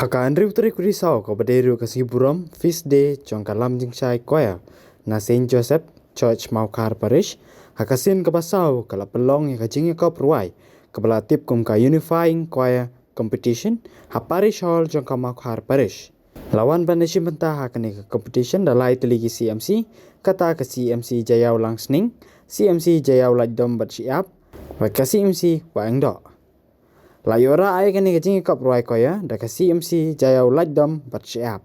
Haka Andrew Tri Kurisao ko baderu kasiburam feast day chong kalam jingshai koya na Saint Joseph Church Maukar Parish hakasin kabasao kala pelong ya kajing ko pruai kabala tip kum ka unifying choir competition ha parish hall chong ka Maukar Parish lawan banashim banta hakane ka competition dalai teligi CMC kata ka CMC Jayau Langsning CMC Jayau Lajdom Batsiap wa ka CMC wa engdo Layora ay kani kajing kap ruai koya da ka CMC Jayau Lajdom Batsiap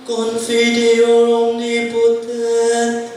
Confidio omnipotenti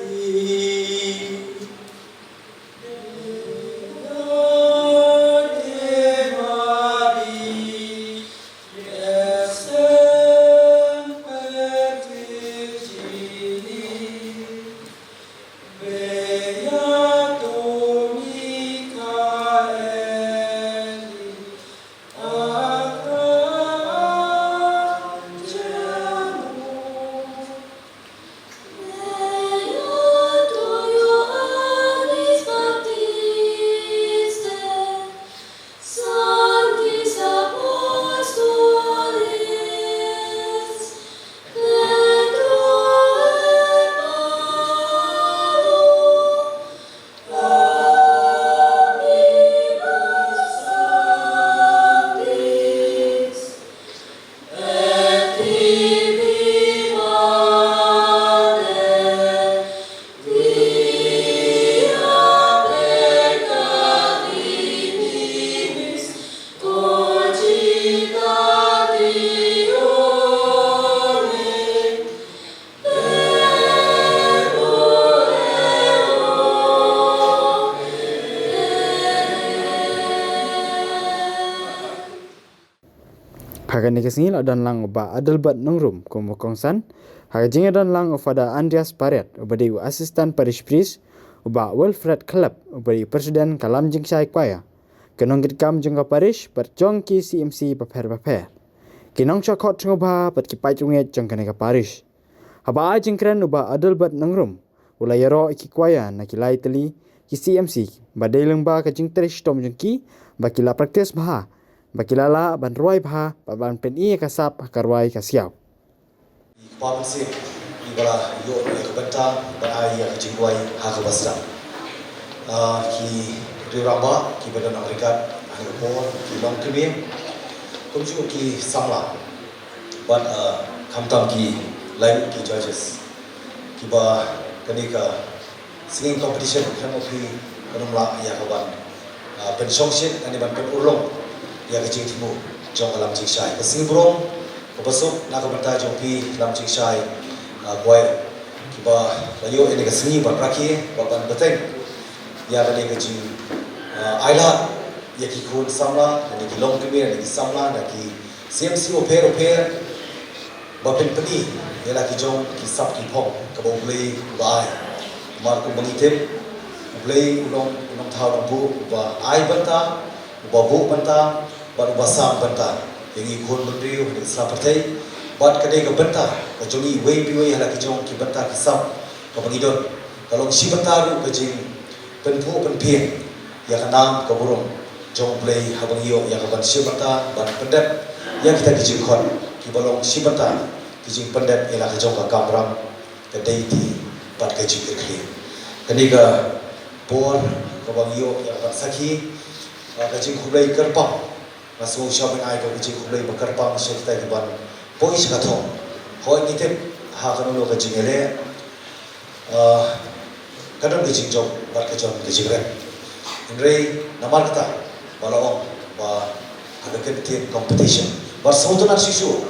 Haga ni kesingil adan lang uba Adelbert Nongrum kumukongsan. Haga jing adan lang ufada Andreas Paret ubadi asistan parish priest uba Wilfred Club ubadi presiden kalam jing syai kwaya. Kenong gitkam jengka parish berjong ki CMC paper. Kinong chakot ngubha pat kipai junget jong kaneka parish. Haba jing kren uba Adelbert Nongrum ulayaro iki kwaya na kilai teli ki CMC badai ba ka jing trish tom jong ki bakila praktis bha bakila la ban ruai bha ban pen i kasap karwai kasiau. Pamsi ibala yo kebenta ba ya jingwai ha kabasra ki riramba ki badan Amerika Singapore ki long kemim kumju ki samla but kamtam ki lain ki judges ki ba kanika singing competition kamo ki kanumla ya kaban pen songshit ani ban pen urlong ya ka jingtimu jong alam jingshai ka singbrong Kapasok nakabanta jong pi lam ching shai kuai kiba layo ini kesini berpraki bapan beteng ya bani kecil aila ya kikun samla dan ki long kemir dan ki samla dan ki CMC oper bapen peni ya laki jong ki sap ki pong kabo play bai mar ku mangitip play ulong thau bu ba ai banta ba bu banta ba sam banta yang ikut menteri untuk selapatai, buat kedai kebentar, kejungi way hala kejong kebentar kisap kepengidon. Kalau si bentar kejing penpu penpien, ya kenam keburung jong play habang iyo ya kaban si bentar ban pendet, ya kita kejing kon kibalong si bentar kejing pendet ialah kejong kamram kedai di buat kejing kekli. Keniga por kabang iyo ya kaban saki kejing kublai kerpang. Masuk siapa yang ayah kecil kublai berkerpang serta kiban pois katong. Hoi nitip ha kanu kecil ele kadang kecil jom bar kecil kecil ren. Indrei namar kata balawang ba ada kentian competition. Bar sautunan sisu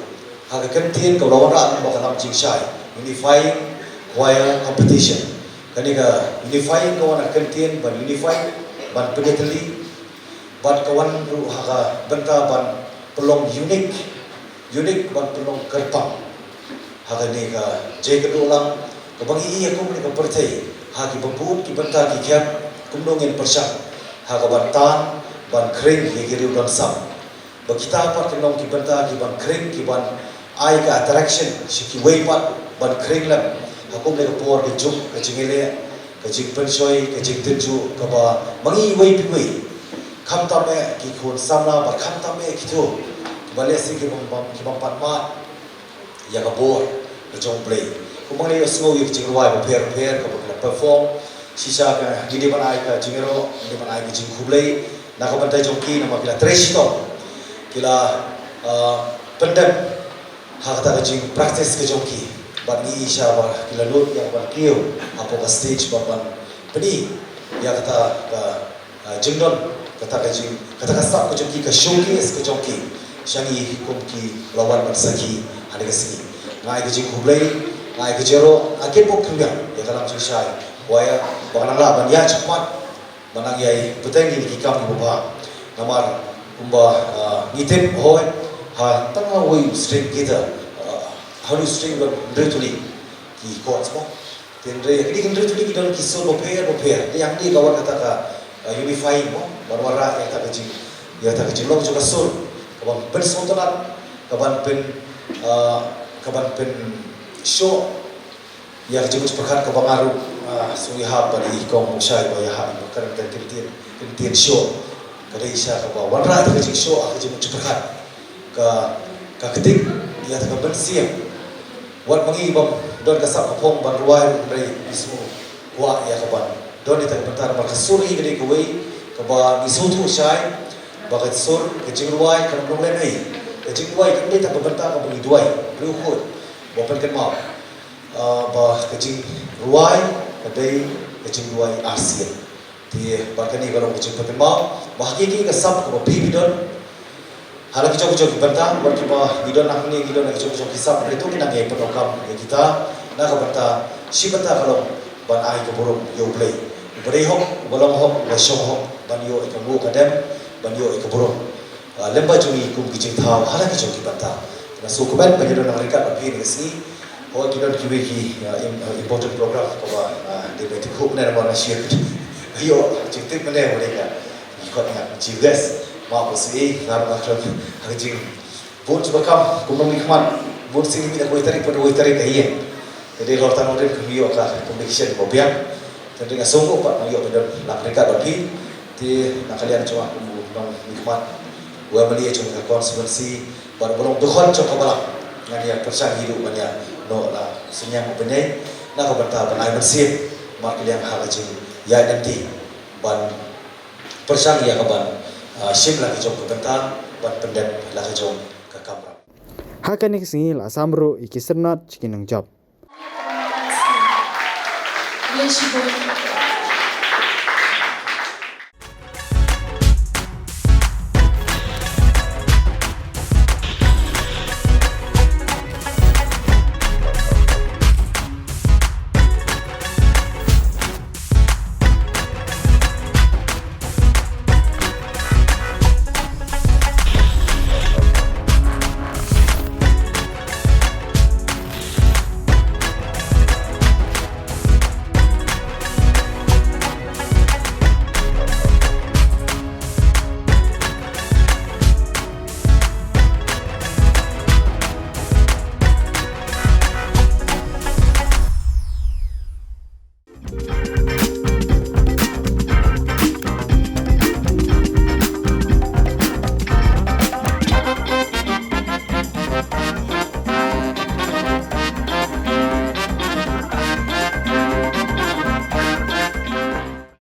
ada kentian kau lawan ran ba kalam jingshai unifying choir competition. Kaniga unifying kau nak kentian ban unifying ban pedeteli ban kawan ru haga benta ban pelong unik ban pelong kerpang haga ni ka je kedulang kebangi iya kum ni ka pertai hagi bembut ki benta ki kiat kumdongin persyak haga ban tan ban kering ye giri udan sam bakita pat kenong ki benta ki ban kering ki ban ai ka attraction siki way pat ban kering lam hakum ni ka por ki juk ka jingele ka jing pensoi ka jing tenju ka ba mangi way pi way kam tame ki khun samla bar kam tame ki tu balesi ki bam pat ma ya ka bor ka jong play kumang ni osmo yu jing ruai ba per ka perform sisa ka gidi ban ai ka jingero gidi ban ai ki jing kublai na ka bantai jong ki na ma kila treshito kila pendem ha kata ka jing practice ka jong ki ban ni sha ba kila lut ya ban kiu apo ka stage ba ban pedi ya kata ka jingdon kata kasap ke jongki ke showcase ke jongki syangi hukum ki lawan bersaki ada kesini ngai ke jing kublai ngai ke jero akhir pok kerja ya kalam syai waya bakal lah ban ya cepat banang yai beteng ni kikam ni bapa namar kumba ngitem hoy ha tanga way string kita how string retuli ki coach mo tendre kini retuli ki don ki solo pair yang ni kawan kata ka unifying mo barwara yang tak kecil long juga sur kaban pen sontonan kaban pen show yang juga sepakat kabang aru sui hab bari kong musai baya hab bukan kentian show kada isya kaba warra tak kecil show aku juga sepakat ka ketik ya tak ben siam wat mangi bam don kasap kapong ban ruai dari ismu wa ya kaban don itu bentar berkesuri gede kuai kaba isutu syai bagat sur kecing ruai kan belum lenai kecing ruai kan dia tak berbentar kaba ni duai luhut bapan kan mau bah kecing ruai kadai kecing ruai ASEAN dia bahkan ni kalau kecing pakai mau bahagi kesap kaba pi bidon hala kicok bentar berjumpa bidon nak ni bidon nak kicok kisap itu kita ngai penokam kita nak bentar si bentar kalau ban ai keburung yo play berehok bolong hok wasong hok banyo ikamu kadem banyo ikaburung lemba jungi kum kijing thau hala ki joki banta na so ko ban pagiro na mereka ba phi si ho ki don ki ki important program ko ba de be ko na ba na share yo jikte mane mereka ko na jigas ma ko si na ba kro ha jing bon chuba kam kum ni khman bon sing mi na ko tari ko tari kahiye jadi lor tan odin kum yo ka competition ko biang jadi ngasong ko pa yo bedon la mereka ba phi ti na kalian cuma kum ni khman wa mali chung ka constituency bar bolong dukhon chung ka bala ngani ya persang hidup mania no la senyang upene na ka banta banai bersih mak yang ha ka jing ya nanti ban persang ya ka ban sim la ka chung ka banta ban pendet la ka chung ka kamra Hakanik singil asamro ikisernat chikinang job. Yes,